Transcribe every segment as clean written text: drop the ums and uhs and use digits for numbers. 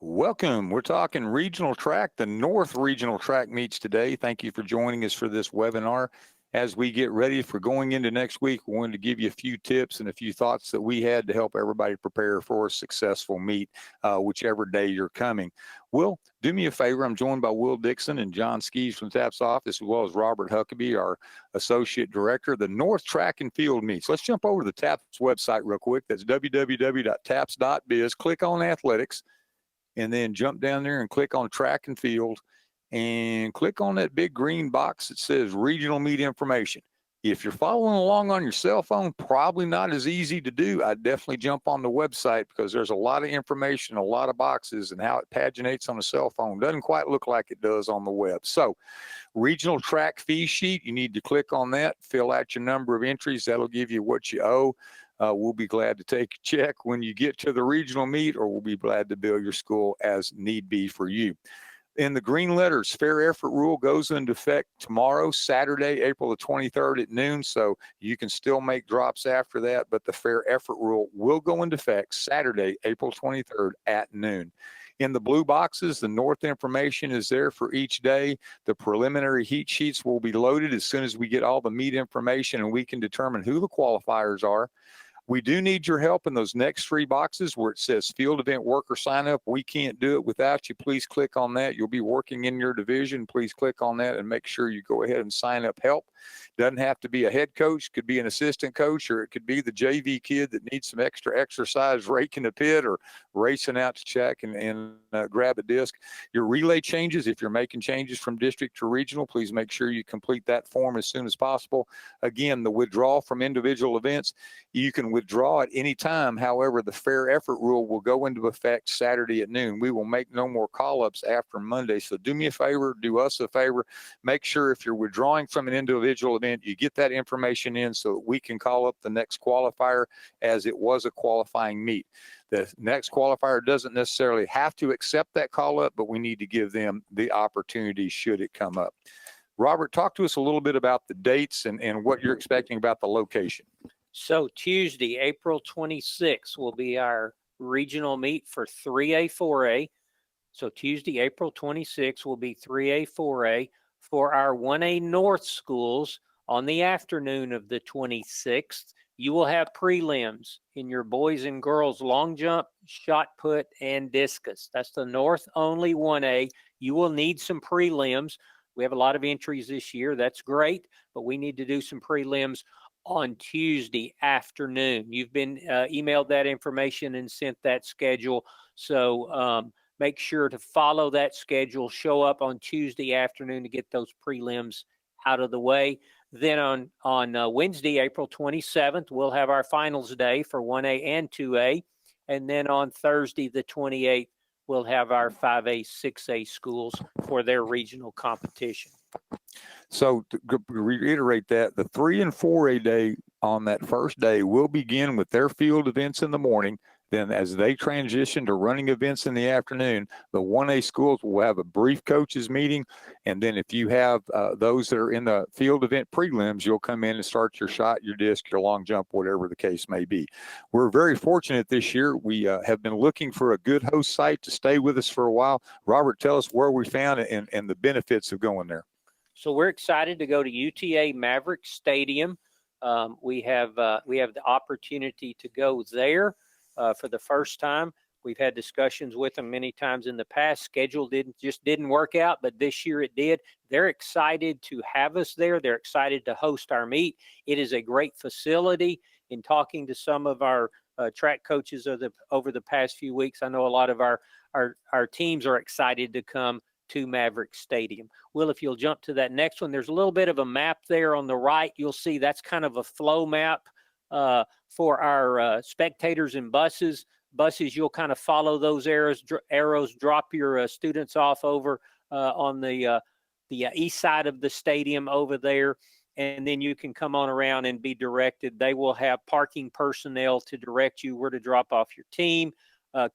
Welcome. We're talking regional track. The North Regional Track meets today. Thank you for joining us for this webinar. As we get ready for going into next week, we wanted to give you a few tips and a few thoughts that we had to help everybody prepare for a successful meet, whichever day you're coming. Will, do me a favor. I'm joined by Will Dixon and John Skees from TAP's office, as well as Robert Huckabee, our Associate Director. The North Track and Field meets. Let's jump over to the TAP's website real quick. That's www.taps.biz. Click on Athletics, and then jump down there and click on track and field and click on that big green box that says regional meet information. If you're following along on your cell phone, probably not as easy to do. I'd definitely jump on the website because there's a lot of information, a lot of boxes, and how it paginates on a cell phone doesn't quite look like it does on the web. So regional track fee sheet, you need to click on that, fill out your number of entries. That'll give you what you owe. We'll be glad to take a check when you get to the regional meet, or we'll be glad to bill your school as need be for you. In the green letters, fair effort rule goes into effect tomorrow, Saturday, April the 23rd at noon. So you can still make drops after that, but the fair effort rule will go into effect Saturday, April 23rd at noon. In the blue boxes, the North information is there for each day. The preliminary heat sheets will be loaded as soon as we get all the meet information and we can determine who the qualifiers are. We do need your help in those next three boxes where it says field event worker sign up. We can't do it without you. Please click on that. You'll be working in your division. Please click on that and make sure you go ahead and sign up help. Doesn't have to be a head coach, could be an assistant coach, or it could be the JV kid that needs some extra exercise raking the pit or racing out to check and grab a disc. Your relay changes, if you're making changes from district to regional, please make sure you complete that form as soon as possible. Again, the withdrawal from individual events, you can withdraw at any time. However, the fair effort rule will go into effect Saturday at noon. We will make no more call-ups after Monday. So do me a favor, do us a favor. Make sure if you're withdrawing from an individual event, you get that information in so that we can call up the next qualifier as it was a qualifying meet. The next qualifier doesn't necessarily have to accept that call-up, but we need to give them the opportunity should it come up. Robert, talk to us a little bit about the dates and what you're expecting about the location. So Tuesday, April 26th will be our regional meet for 3A, 4A. So Tuesday, April 26th will be 3A, 4A. For our 1A North schools, on the afternoon of the 26th, you will have prelims in your boys and girls long jump, shot put, and discus. That's the North only 1A. You will need some prelims. We have a lot of entries this year. That's great, but we need to do some prelims on Tuesday afternoon. You've been emailed that information and sent that schedule. So make sure to follow that schedule. Show up on Tuesday afternoon to get those prelims out of the way. Then on Wednesday, April 27th, we'll have our finals day for 1A and 2A. And then on Thursday, the 28th, we'll have our 5A, 6A schools for their regional competition. So to reiterate that, the 3 and 4A day on that first day will begin with their field events in the morning. Then as they transition to running events in the afternoon, the 1A schools will have a brief coaches meeting. And then if you have those that are in the field event prelims, you'll come in and start your shot, your disc, your long jump, whatever the case may be. We're very fortunate this year. We have been looking for a good host site to stay with us for a while. Robert, tell us where we found it and the benefits of going there. So we're excited to go to UTA Maverick Stadium. We have the opportunity to go there for the first time. We've had discussions with them many times in the past. Schedule didn't work out, but this year it did. They're excited to have us there. They're excited to host our meet. It is a great facility. In talking to some of our track coaches over the past few weeks, I know a lot of our teams are excited to come to Maverick Stadium. Well, if you'll jump to that next one, there's a little bit of a map there on the right. You'll see that's kind of a flow map for our spectators and buses. You'll kind of follow those arrows, drop your students off over on the east side of the stadium over there, and then you can come on around and be directed. They will have parking personnel to direct you where to drop off your team.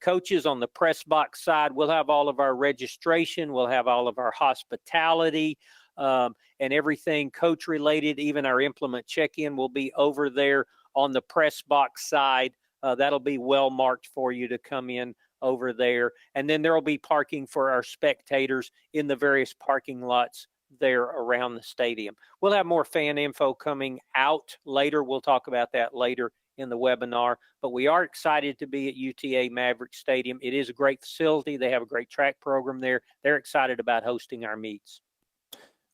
Coaches on the press box side, we'll have all of our registration, we'll have all of our hospitality, and everything coach related, even our implement check-in will be over there on the press box side. That'll be well marked for you to come in over there. And then there will be parking for our spectators in the various parking lots there around the stadium. We'll have more fan info coming out later. We'll talk about that later in the webinar, but we are excited to be at UTA Maverick Stadium. It is a great facility. They have a great track program there. They're excited about hosting our meets.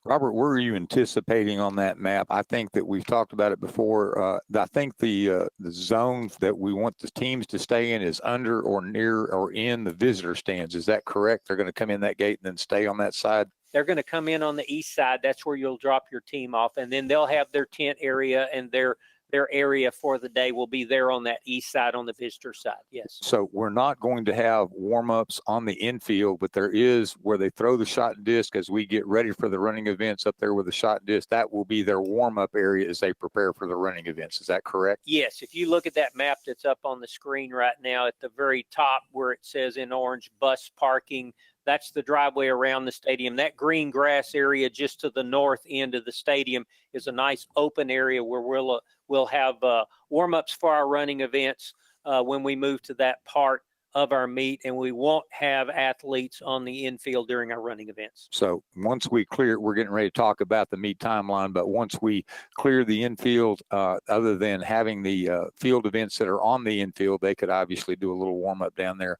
Robert, where are you anticipating on that map? I think that we've talked about it before. I think the zones that we want the teams to stay in is under or near or in the visitor stands. Is that correct? They're going to come in that gate and then stay on that side? They're going to come in on the east side. That's where you'll drop your team off, and then they'll have their tent area, and their area for the day will be there on that east side on the visitor side. Yes. So we're not going to have warm-ups on the infield, but there is where they throw the shot and disc as we get ready for the running events up there with the shot and disc. That will be their warm-up area as they prepare for the running events. Is that correct? Yes. If you look at that map that's up on the screen right now, at the very top where it says in orange bus parking, that's the driveway around the stadium. That green grass area just to the north end of the stadium is a nice open area where we'll have warm-ups for our running events when we move to that part of our meet, and we won't have athletes on the infield during our running events. So once we clear, we're getting ready to talk about the meet timeline, but once we clear the infield, other than having the field events that are on the infield, they could obviously do a little warm-up down there.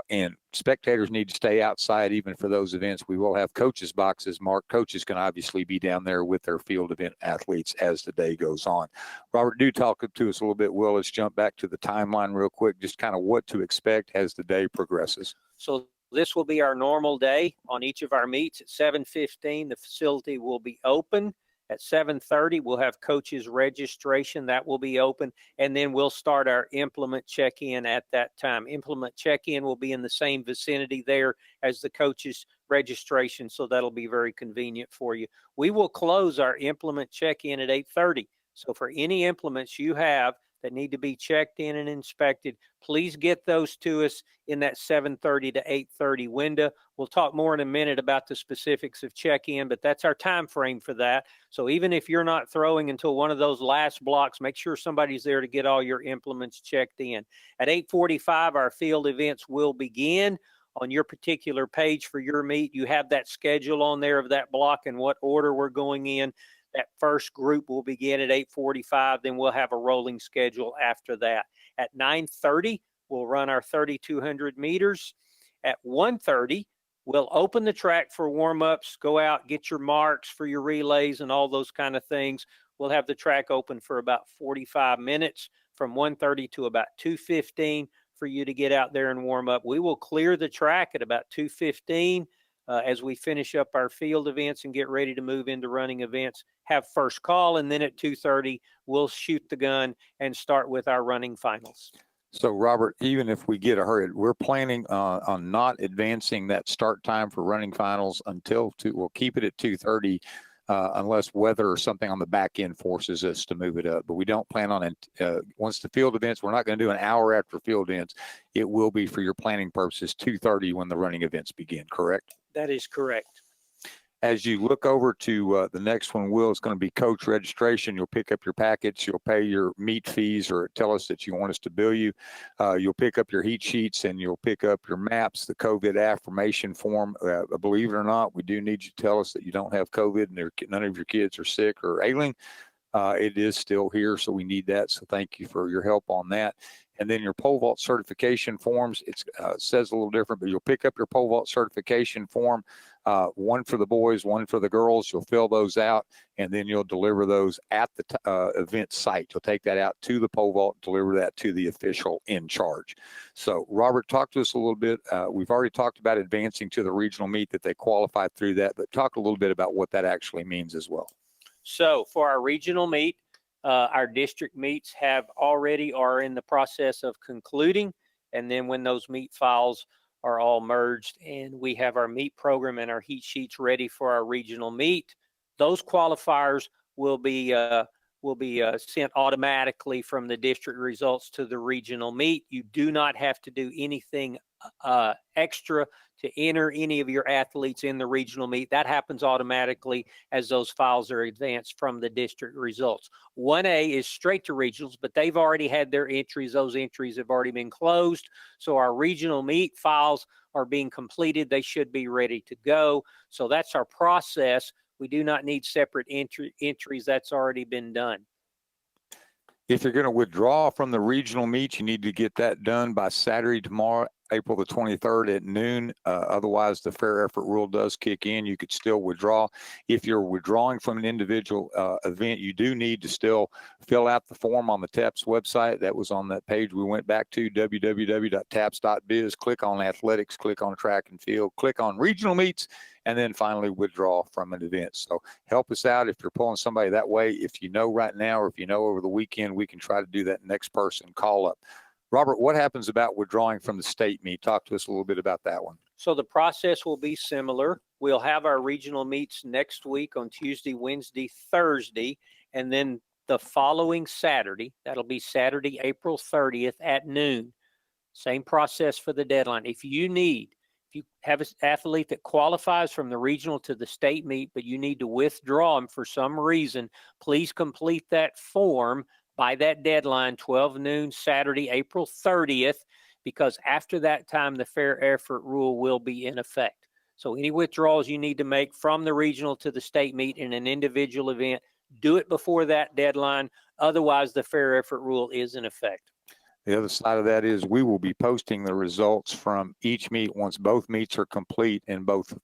And spectators need to stay outside even for those events. We will have coaches boxes marked. Coaches can obviously be down there with their field event athletes as the day goes on. Robert, do talk to us a little bit. Will, let's jump back to the timeline real quick, just kind of what to expect as the day progresses. So this will be our normal day on each of our meets. At 7:15, the facility will be open. At 7:30, we'll have coaches registration. That will be open. And then we'll start our implement check-in at that time. Implement check-in will be in the same vicinity there as the coaches registration. So that'll be very convenient for you. We will close our implement check-in at 8:30. So for any implements you have that need to be checked in and inspected, please get those to us in that 7:30 to 8:30 window. We'll talk more in a minute about the specifics of check-in, but that's our time frame for that. So even if you're not throwing until one of those last blocks, make sure somebody's there to get all your implements checked in. At 8:45, our field events will begin. On your particular page for your meet, you have that schedule on there of that block and what order we're going in. That first group will begin at 8:45. Then we'll have a rolling schedule after that. At 9:30, we'll run our 3,200 meters. At 1:30, we'll open the track for warm-ups, go out, get your marks for your relays and all those kind of things. We'll have the track open for about 45 minutes from 1:30 to about 2:15 for you to get out there and warm up. We will clear the track at about 2:15. As we finish up our field events and get ready to move into running events, have first call, and then at 2:30, we'll shoot the gun and start with our running finals. So, Robert, even if we get a hurry, we're planning on not advancing that start time for running finals until we'll keep it at 2:30 unless weather or something on the back end forces us to move it up. But we don't plan on it. Once the field events, we're not going to do an hour after field events. It will be, for your planning purposes, 2:30 when the running events begin, correct? That is correct. As you look over to the next one, Will, it's going to be coach registration. You'll pick up your packets. You'll pay your meet fees or tell us that you want us to bill you. You'll pick up your heat sheets and you'll pick up your maps, the COVID affirmation form. Believe it or not, we do need you to tell us that you don't have COVID and none of your kids are sick or ailing. It is still here, so we need that. So thank you for your help on that. And then your pole vault certification forms, it says a little different, but you'll pick up your pole vault certification form, one for the boys, one for the girls. You'll fill those out, and then you'll deliver those at the event site. You'll take that out to the pole vault, deliver that to the official in charge. So, Robert, talk to us a little bit. We've already talked about advancing to the regional meet, that they qualified through that, but talk a little bit about what that actually means as well. So for our regional meet, our district meets are in the process of concluding. And then when those meet files are all merged and we have our meet program and our heat sheets ready for our regional meet, those qualifiers will be sent automatically from the district results to the regional meet. You do not have to do anything extra to enter any of your athletes in the regional meet. That happens automatically as those files are advanced from the district results. 1A is straight to regionals, but they've already had their entries. Those entries have already been closed. So our regional meet files are being completed. They should be ready to go. So that's our process. We do not need separate entries. That's already been done. If you're going to withdraw from the regional meet, you need to get that done by Saturday, tomorrow, April the 23rd at noon. Otherwise, the fair effort rule does kick in. You could still withdraw. If you're withdrawing from an individual event, you do need to still fill out the form on the TAPS website. That was on that page we went back to, www.taps.biz. Click on athletics, click on track and field, click on regional meets, and then finally withdraw from an event. So help us out if you're pulling somebody that way. If you know right now, or if you know over the weekend, we can try to do that next person call up. Robert, what happens about withdrawing from the state meet? Talk to us a little bit about that one. So the process will be similar. We'll have our regional meets next week on Tuesday, Wednesday, Thursday, and then the following Saturday, that'll be Saturday, April 30th at noon. Same process for the deadline. If you have an athlete that qualifies from the regional to the state meet, but you need to withdraw them for some reason, please complete that form by that deadline, 12 noon, Saturday, April 30th, because after that time, the fair effort rule will be in effect. So any withdrawals you need to make from the regional to the state meet in an individual event, do it before that deadline. Otherwise, the fair effort rule is in effect. The other side of that is we will be posting the results from each meet once both meets are complete and both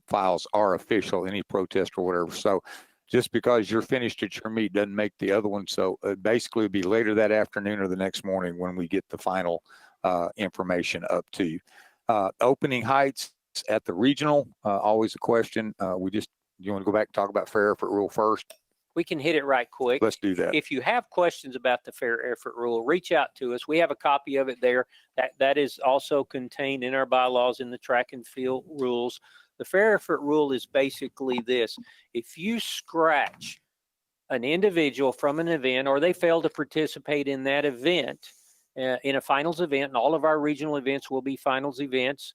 files are official, any protest or whatever. So just because you're finished at your meet doesn't make the other one. So basically it'll be later that afternoon or the next morning when we get the final information up to you. Opening heights at the regional, always a question. You want to go back and talk about fair effort rule first? We can hit it right quick. Let's do that. If you have questions about the fair effort rule, reach out to us. We have a copy of it there. That is also contained in our bylaws in the track and field rules. The fair effort rule is basically this. If you scratch an individual from an event or they fail to participate in that event, in a finals event, and all of our regional events will be finals events,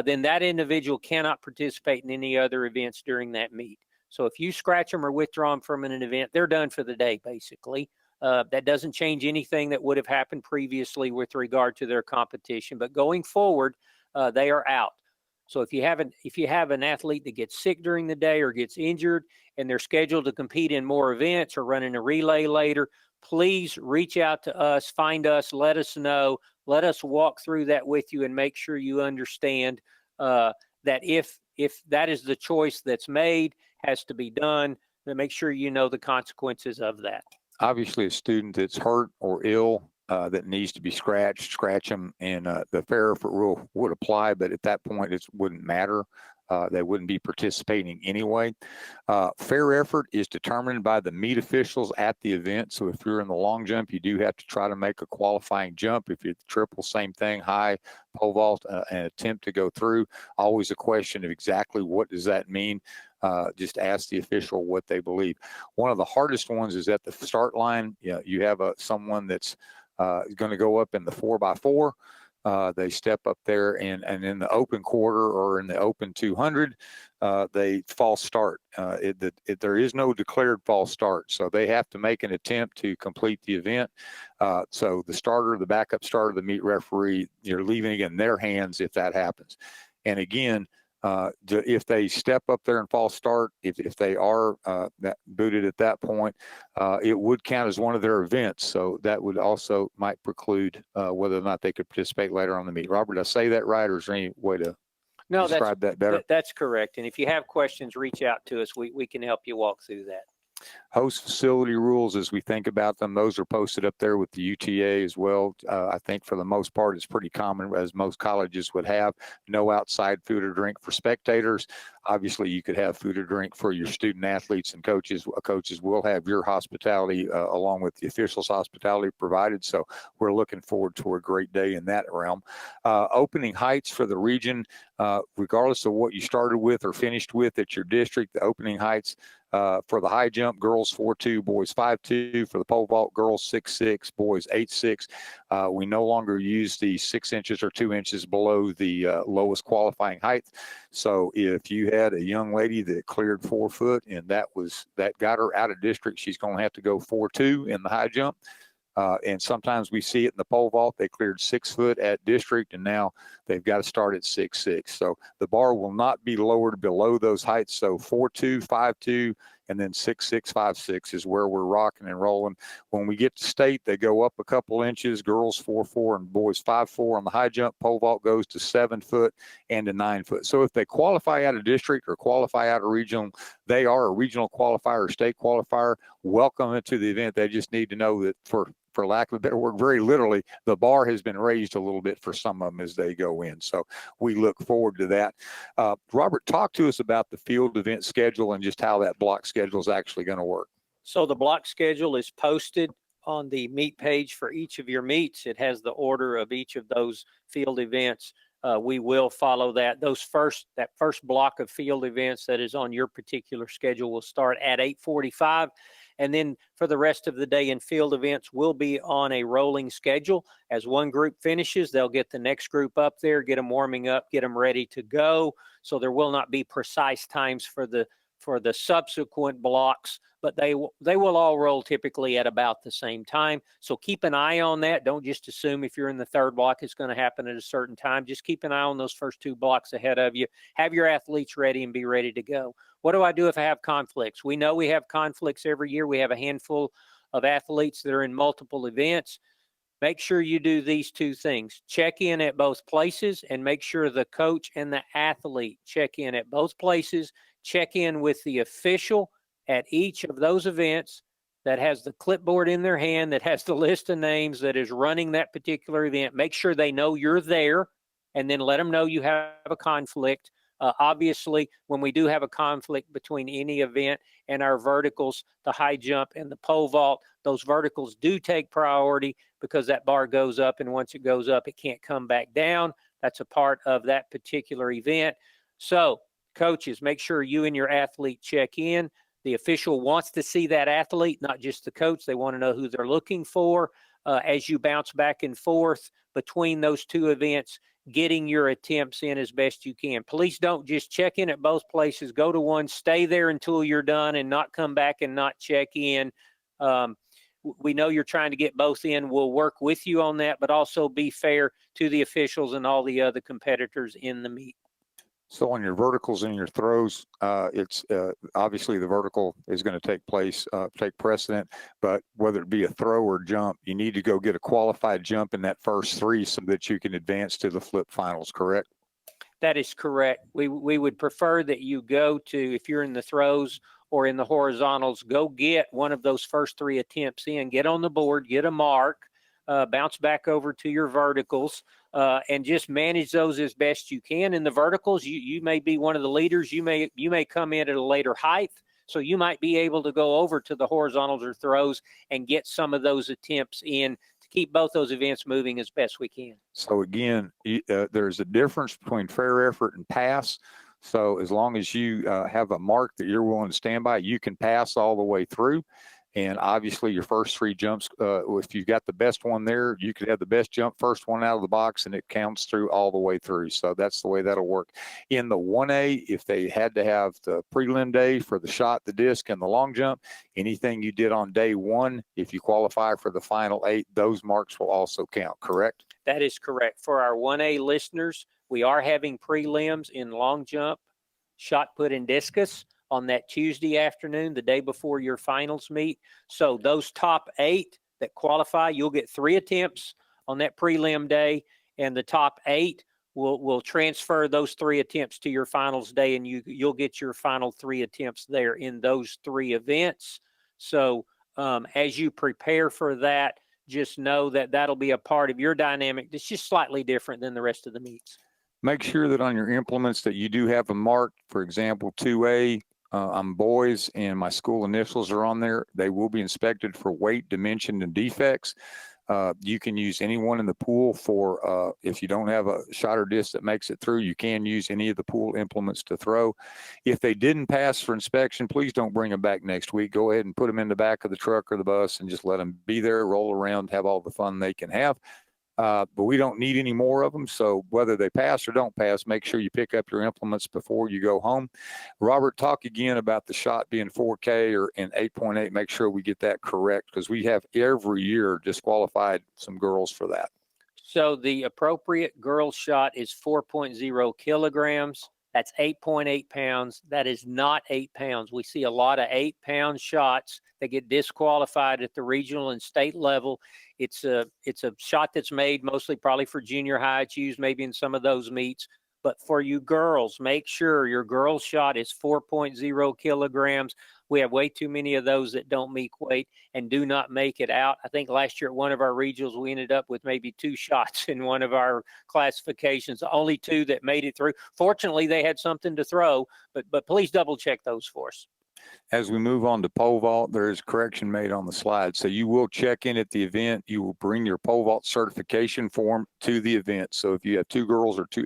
then that individual cannot participate in any other events during that meet. So if you scratch them or withdraw them from an event, they're done for the day, basically. That doesn't change anything that would have happened previously with regard to their competition. But going forward, they are out. So if you have an athlete that gets sick during the day or gets injured and they're scheduled to compete in more events or running a relay later, please reach out to us, find us, let us know. Let us walk through that with you and make sure you understand that if that is the choice that's made, has to be done, then make sure you know the consequences of that. Obviously, a student that's hurt or ill that needs to be scratched, scratch them, and the fair effort rule would apply, but at that point, it wouldn't matter. They wouldn't be participating anyway. Fair effort is determined by the meet officials at the event. So if you're in the long jump, you do have to try to make a qualifying jump. If you're triple, same thing, high, pole vault, and attempt to go through. Always a question of exactly what does that mean. Just ask the official what they believe. One of the hardest ones is at the start line. You have someone that's going to go up in the 4x4. They step up there and in the open quarter or in the open 200, they false start. There is no declared false start. So they have to make an attempt to complete the event. So the starter, the backup starter, the meet referee, you're leaving it in their hands if that happens. And again, if they step up there and false start, if they are booted at that point, it would count as one of their events. So that would also might preclude whether or not they could participate later on the meet. Robert, did I say that right, or is there any way to describe that better? That's correct. And if you have questions, reach out to us. We can help you walk through that. Host facility rules, as we think about them, those are posted up there with the UTA as well. I think for the most part, it's pretty common, as most colleges would have. No outside food or drink for spectators. Obviously, you could have food or drink for your student athletes and coaches. Coaches will have your hospitality along with the officials' hospitality provided. So we're looking forward to a great day in that realm. Opening heights for the region, regardless of what you started with or finished with at your district, the opening heights for the high jump girls girls 4'2", boys 5'2". For the pole vault, girls 6'6", boys 8'6". We no longer use the 6 inches or 2 inches below the lowest qualifying height. So if you had a young lady that cleared 4 foot and that got her out of district, she's going to have to go 4'2" in the high jump. And sometimes we see it in the pole vault. They cleared 6 foot at district, and now they've got to start at 6'6". So the bar will not be lowered below those heights. So 4'2", 5'2", and then 6'6", 5'6" is where we're rocking and rolling. When we get to state, they go up a couple inches. Girls 4'4" and boys 5'4" on the high jump. Pole vault goes to 7 foot and to 9 foot. So if they qualify out of district or qualify out of regional, they are a regional qualifier or state qualifier. Welcome to the event. They just need to know that for lack of a better word, very literally, the bar has been raised a little bit for some of them as they go in. So we look forward to that. Robert, talk to us about the field event schedule and just how that block schedule is actually going to work. So the block schedule is posted on the meet page for each of your meets. It has the order of each of those field events. We will follow that. That first block of field events that is on your particular schedule will start at 8:45. And then for the rest of the day in field events, we'll be on a rolling schedule. As one group finishes, they'll get the next group up there, get them warming up, get them ready to go. So there will not be precise times for the subsequent blocks, but they will all roll typically at about the same time. So keep an eye on that. Don't just assume if you're in the third block, it's going to happen at a certain time. Just keep an eye on those first 2 blocks ahead of you. Have your athletes ready and be ready to go. What do I do if I have conflicts? We know we have conflicts every year. We have a handful of athletes that are in multiple events. Make sure you do these 2 things. Check in at both places and make sure the coach and the athlete check in at both places. Check in with the official at each of those events that has the clipboard in their hand, that has the list of names, that is running that particular event. Make sure they know you're there, and then let them know you have a conflict. Obviously, when we do have a conflict between any event and our verticals, the high jump and the pole vault, those verticals do take priority because that bar goes up, and once it goes up, it can't come back down. That's a part of that particular event. So coaches, make sure you and your athlete check in. The official wants to see that athlete, not just the coach. They want to know who they're looking for. As you bounce back and forth between those 2 events, getting your attempts in as best you can. Please don't just check in at both places. Go to one, stay there until you're done, and not come back and not check in. We know you're trying to get both in. We'll work with you on that, but also be fair to the officials and all the other competitors in the meet. So on your verticals and your throws, it's obviously the vertical is going to take precedent, but whether it be a throw or jump, you need to go get a qualified jump in that first 3 so that you can advance to the flip finals, correct? That is correct. We would prefer that you go to, if you're in the throws or in the horizontals, go get one of those first 3 attempts in, get on the board, get a mark, bounce back over to your verticals, and just manage those as best you can. In the verticals, you may be one of the leaders. You may come in at a later height, so you might be able to go over to the horizontals or throws and get some of those attempts in to keep both those events moving as best we can. So again, there's a difference between fair effort and pass. So as long as you have a mark that you're willing to stand by, you can pass all the way through. And obviously your first 3 jumps, if you've got the best one there, you could have the best jump, first one out of the box, and it counts through all the way through. So that's the way that'll work. In the 1A, if they had to have the prelim day for the shot, the disc, and the long jump, anything you did on day 1, if you qualify for the final 8, those marks will also count, correct? That is correct. For our 1A listeners, we are having prelims in long jump, shot put, and discus on that Tuesday afternoon, the day before your finals meet. So those top 8 that qualify, you'll get 3 attempts on that prelim day, and the top 8 will transfer those 3 attempts to your finals day, and you'll get your final 3 attempts there in those 3 events. So as you prepare for that, just know that that'll be a part of your dynamic that's just slightly different than the rest of the meets. Make sure that on your implements that you do have them marked. For example, 2A, I'm boys and my school initials are on there. They will be inspected for weight, dimension, and defects. You can use anyone in the pool for, if you don't have a shot or disc that makes it through, you can use any of the pool implements to throw. If they didn't pass for inspection, please don't bring them back next week. Go ahead and put them in the back of the truck or the bus and just let them be there, roll around, have all the fun they can have. But we don't need any more of them. So whether they pass or don't pass, make sure you pick up your implements before you go home. Robert, talk again about the shot being 4K or in 8.8. Make sure we get that correct, because we have every year disqualified some girls for that. So the appropriate girl shot is 4.0 kilograms. That's 8.8 pounds. That is not 8 pounds. We see a lot of 8-pound shots that get disqualified at the regional and state level. It's a shot that's made mostly probably for junior high. It's used maybe in some of those meets. But for you girls, make sure your girl shot is 4.0 kilograms. We have way too many of those that don't meet weight and do not make it out. I think last year at one of our regionals, we ended up with maybe 2 shots in one of our classifications, only 2 that made it through. Fortunately, they had something to throw, but please double check those for us. As we move on to pole vault, there is correction made on the slide. So you will check in at the event. You will bring your pole vault certification form to the event. So if you have 2 girls or 2,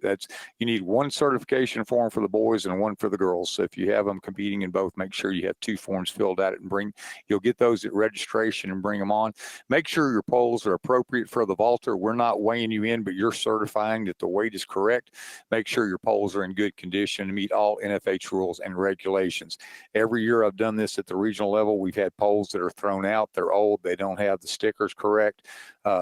you need 1 certification form for the boys and 1 for the girls. So if you have them competing in both, make sure you have 2 forms filled out and you'll get those at registration and bring them on. Make sure your poles are appropriate for the vaulter. We're not weighing you in, but you're certifying that the weight is correct. Make sure your poles are in good condition and meet all NFH rules and regulations. Every year I've done this at the regional level. We've had poles that are thrown out. They're old. They don't have the stickers correct.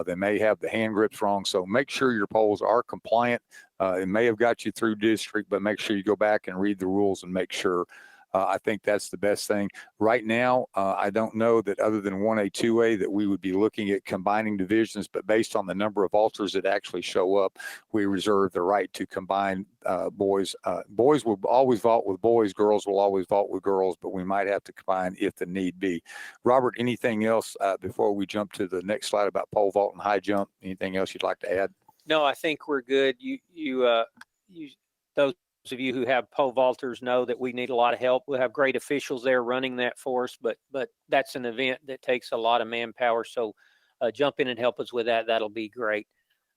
They may have the hand grips wrong. So make sure your poles are compliant. It may have got you through district, but make sure you go back and read the rules and make sure. I think that's the best thing. Right now, I don't know that other than 1A, 2A that we would be looking at combining divisions, but based on the number of vaulters that actually show up, we reserve the right to combine boys. Boys will always vault with boys, girls will always vault with girls, but we might have to combine if the need be. Robert, anything else before we jump to the next slide about pole vault and high jump? Anything else you'd like to add? No, I think we're good. Those of you who have pole vaulters know that we need a lot of help. We'll have great officials there running that for us, but that's an event that takes a lot of manpower. So jump in and help us with that. That'll be great.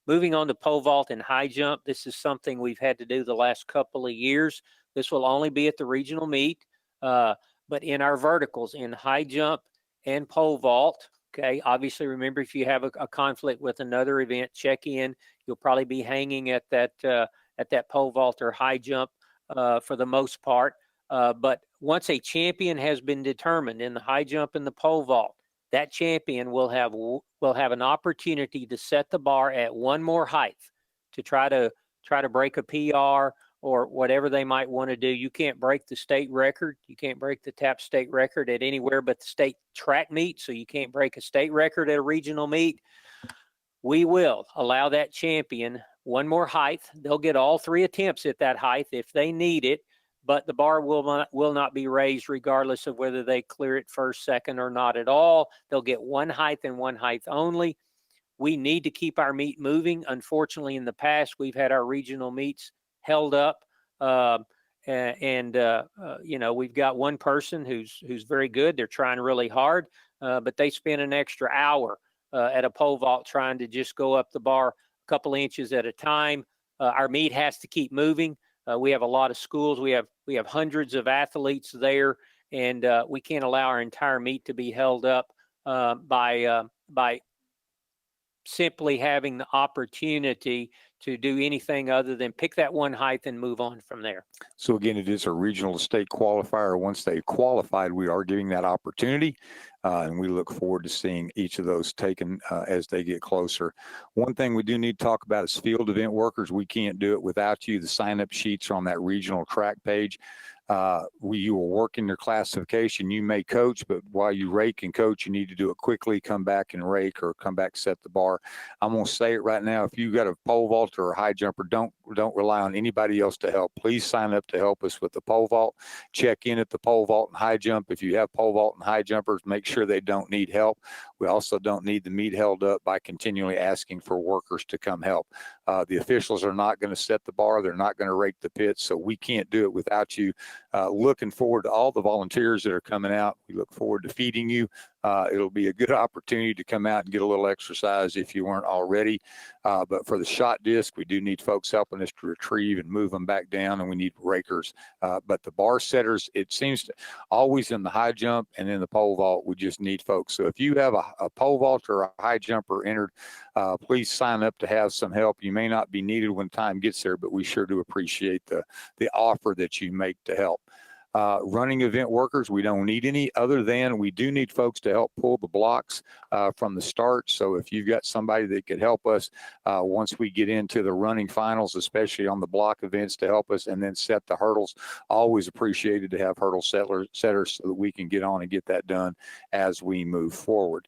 Moving on to pole vault and high jump. This is something we've had to do the last couple of years. This will only be at the regional meet, but in our verticals, in high jump and pole vault. Okay, obviously, remember, if you have a conflict with another event, check in. You'll probably be hanging at that pole vault or high jump for the most part. But once a champion has been determined in the high jump and the pole vault, that champion will have an opportunity to set the bar at 1 more height to try to break a PR or whatever they might want to do. You can't break the state record. You can't break the TAP state record at anywhere but the state track meet. So you can't break a state record at a regional meet. We will allow that champion 1 more height. They'll get all 3 attempts at that height if they need it, but the bar will not be raised regardless of whether they clear it first, second, or not at all. They'll get 1 height and 1 height only. We need to keep our meet moving. Unfortunately, in the past, we've had our regional meets held up. We've got one person who's very good. They're trying really hard, but they spend an extra hour at a pole vault trying to just go up the bar a couple inches at a time. Our meet has to keep moving. We have a lot of schools. We have hundreds of athletes there, and we can't allow our entire meet to be held up by simply having the opportunity to do anything other than pick that 1 height and move on from there. So again, it is a regional state qualifier. Once they qualified, we are giving that opportunity, and we look forward to seeing each of those taken as they get closer. One thing we do need to talk about is field event workers. We can't do it without you. The sign-up sheets are on that regional track page. You will work in your classification. You may coach, but while you rake and coach, you need to do it quickly. Come back and rake, or come back, set the bar. I'm going to say it right now. If you got a pole vaulter or a high jumper, don't rely on anybody else to help. Please sign up to help us with the pole vault. Check in at the pole vault and high jump. If you have pole vault and high jumpers, make sure they don't need help. We also don't need the meet held up by continually asking for workers to come help. The officials are not going to set the bar. They're not going to rake the pits, so we can't do it without you. Looking forward to all the volunteers that are coming out. We look forward to feeding you. It'll be a good opportunity to come out and get a little exercise if you weren't already. But for the shot disc, we do need folks helping us to retrieve and move them back down, and we need rakers. But the bar setters, it seems to always in the high jump and in the pole vault, we just need folks. So if you have a pole vault or a high jumper entered, please sign up to have some help. You may not be needed when time gets there, but we sure do appreciate the offer that you make to help. Running event workers, we don't need any, other than we do need folks to help pull the blocks from the start. So if you've got somebody that could help us once we get into the running finals, especially on the block events, to help us and then set the hurdles, always appreciated to have hurdle setters so that we can get on and get that done as we move forward.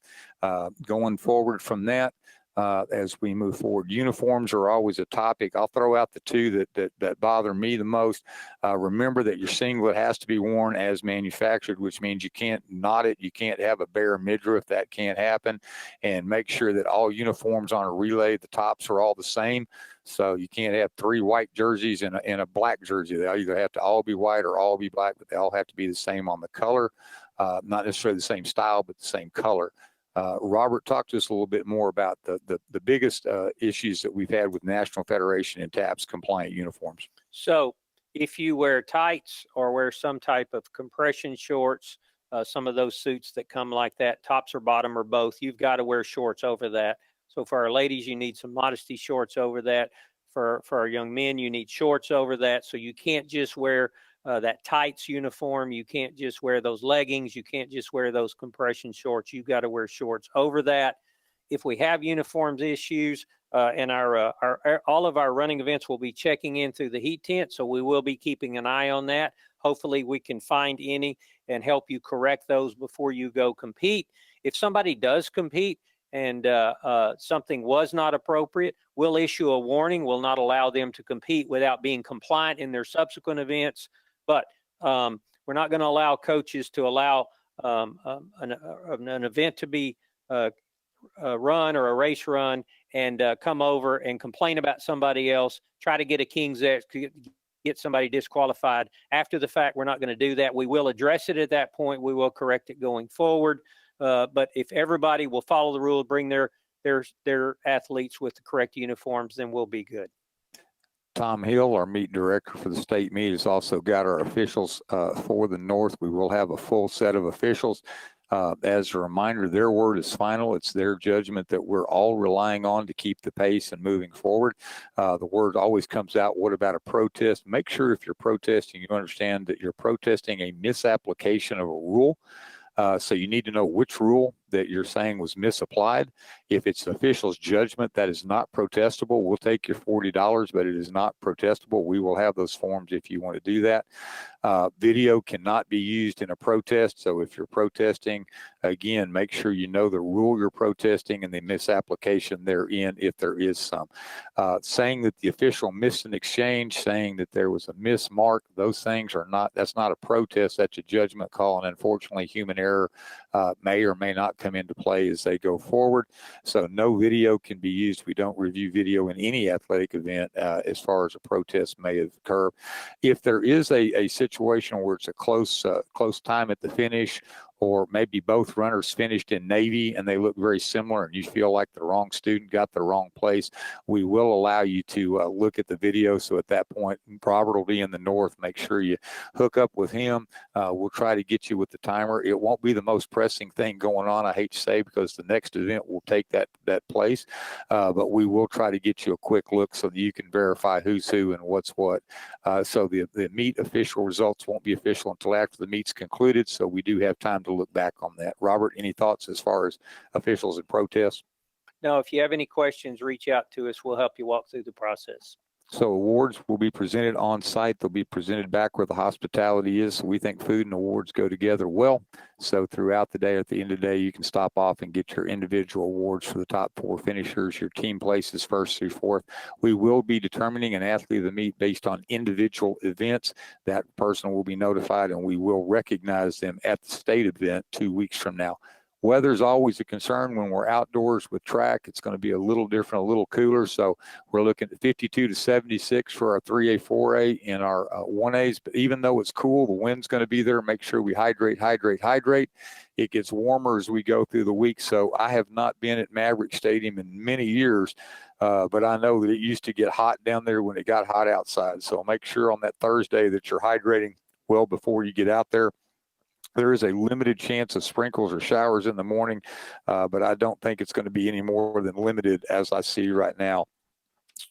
Going forward from that, as we move forward, uniforms are always a topic. I'll throw out the two that bother me the most. Remember that your singlet has to be worn as manufactured, which means you can't knot it. You can't have a bare midriff. That can't happen. And make sure that all uniforms on a relay, the tops are all the same. So you can't have 3 white jerseys and a black jersey. They either have to all be white or all be black, but they all have to be the same on the color. Not necessarily the same style, but the same color. Robert, talk to us a little bit more about the biggest issues that we've had with National Federation and TAPS compliant uniforms. So if you wear tights or wear some type of compression shorts, some of those suits that come like that, tops or bottom or both, you've got to wear shorts over that. So for our ladies, you need some modesty shorts over that. For our young men, you need shorts over that. So you can't just wear that tights uniform. You can't just wear those leggings. You can't just wear those compression shorts. You've got to wear shorts over that. If we have uniforms issues, and all of our running events will be checking in through the heat tent, so we will be keeping an eye on that. Hopefully we can find any and help you correct those before you go compete. If somebody does compete and something was not appropriate, we'll issue a warning. We'll not allow them to compete without being compliant in their subsequent events. But we're not going to allow coaches to allow an event to be run or a race run and come over and complain about somebody else, try to get a King's X, get somebody disqualified. After the fact, we're not going to do that. We will address it at that point. We will correct it going forward. But if everybody will follow the rules, bring their athletes with the correct uniforms, then we'll be good. Tom Hill, our meet director for the state meet, has also got our officials for the North. We will have a full set of officials. As a reminder, their word is final. It's their judgment that we're all relying on to keep the pace and moving forward. The word always comes out, what about a protest? Make sure if you're protesting, you understand that you're protesting a misapplication of a rule. So you need to know which rule that you're saying was misapplied. If it's the official's judgment, that is not protestable. We'll take your $40, but it is not protestable. We will have those forms if you want to do that. Video cannot be used in a protest. So if you're protesting, again, make sure you know the rule you're protesting and the misapplication therein, if there is some. Saying that the official missed an exchange, saying that there was a mismark, those things are not, that's not a protest, that's a judgment call. And unfortunately, human error may or may not come into play as they go forward. So no video can be used. We don't review video in any athletic event as far as a protest may occur. If there is a situation where it's a close time at the finish, or maybe both runners finished in Navy and they look very similar and you feel like the wrong student got the wrong place, we will allow you to look at the video. So at that point, Robert will be in the North. Make sure you hook up with him. We'll try to get you with the timer. It won't be the most pressing thing going on, I hate to say, because the next event will take that place. But we will try to get you a quick look so that you can verify who's who and what's what. So the meet official results won't be official until after the meet's concluded. So we do have time to look back on that. Robert, any thoughts as far as officials and protests? No, if you have any questions, reach out to us. We'll help you walk through the process. So awards will be presented on site. They'll be presented back where the hospitality is. So we think food and awards go together well. So throughout the day, at the end of the day, you can stop off and get your individual awards for the top 4 finishers, your team places 1st through 4th. We will be determining an athlete of the meet based on individual events. That person will be notified and we will recognize them at the state event 2 weeks from now. Weather's always a concern when we're outdoors with track. It's going to be a little different, a little cooler. So we're looking at 52 to 76 for our 3A, 4A, and our 1As. But even though it's cool, the wind's going to be there. Make sure we hydrate. It gets warmer as we go through the week. So I have not been at Maverick Stadium in many years, but I know that it used to get hot down there when it got hot outside. So make sure on that Thursday that you're hydrating well before you get out there. There is a limited chance of sprinkles or showers in the morning, but I don't think it's going to be any more than limited as I see right now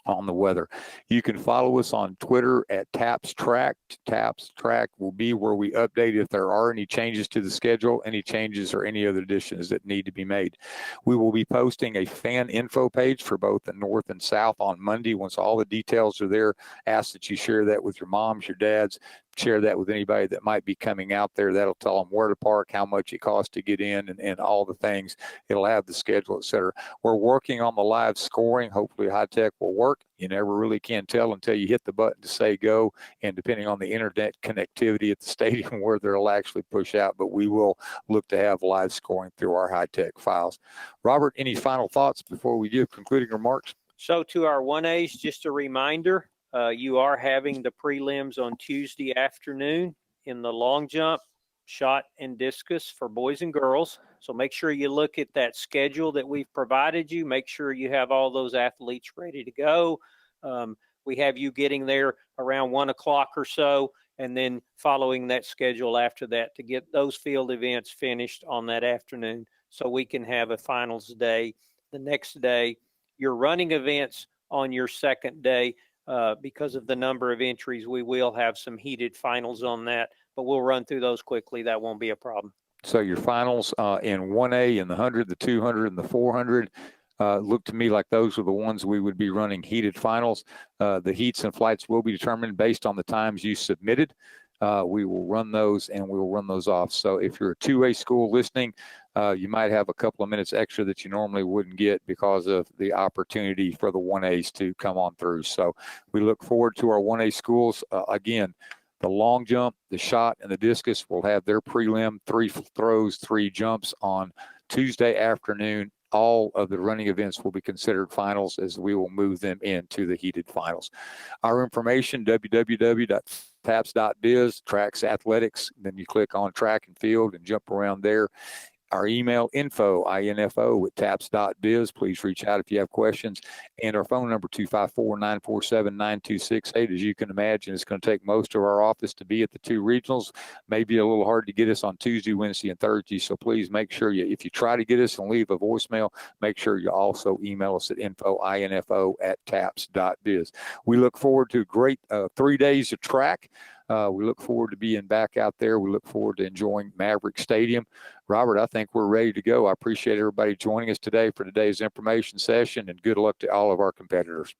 on the weather. You can follow us on Twitter at Taps Track. Taps Track will be where we update if there are any changes to the schedule, any changes or any other additions that need to be made. We will be posting a fan info page for both the North and South on Monday. Once all the details are there, ask that you share that with your moms, your dads, share that with anybody that might be coming out there. That'll tell them where to park, how much it costs to get in, and all the things. It'll have the schedule, etc. We're working on the live scoring. Hopefully high tech will work. You never really can tell until you hit the button to say go, and depending on the internet connectivity at the stadium where they'll actually push out, but we will look to have live scoring through our high tech files. Robert, any final thoughts before we give concluding remarks? So to our 1As, just a reminder, you are having the prelims on Tuesday afternoon in the long jump, shot, and discus for boys and girls. So make sure you look at that schedule that we've provided you. Make sure you have all those athletes ready to go. We have you getting there around 1 o'clock or so, and then following that schedule after that to get those field events finished on that afternoon so we can have a finals day the next day. Your running events on your second day, because of the number of entries, we will have some heated finals on that, but we'll run through those quickly. That won't be a problem. So your finals in 1A, in the 100, the 200, and the 400, look to me like those are the ones we would be running heated finals. The heats and flights will be determined based on the times you submitted. We will run those and we will run those off. So if you're a 2A school listening, you might have a couple of minutes extra that you normally wouldn't get because of the opportunity for the 1As to come on through. So we look forward to our 1A schools. Again, the long jump, the shot, and the discus will have their prelim, 3 throws, 3 jumps on Tuesday afternoon. All of the running events will be considered finals as we will move them into the heated finals. Our information, www.taps.biz, tracks athletics. Then you click on track and field and jump around there. Our email, info@taps.biz. Please reach out if you have questions. And our phone number, 254-947-9268. As you can imagine, it's going to take most of our office to be at the 2 regionals. Maybe a little hard to get us on Tuesday, Wednesday, and Thursday. So please make sure if you try to get us and leave a voicemail, make sure you also email us at info@taps.biz. We look forward to a great 3 days of track. We look forward to being back out there. We look forward to enjoying Maverick Stadium. Robert, I think we're ready to go. I appreciate everybody joining us today for today's information session, and good luck to all of our competitors.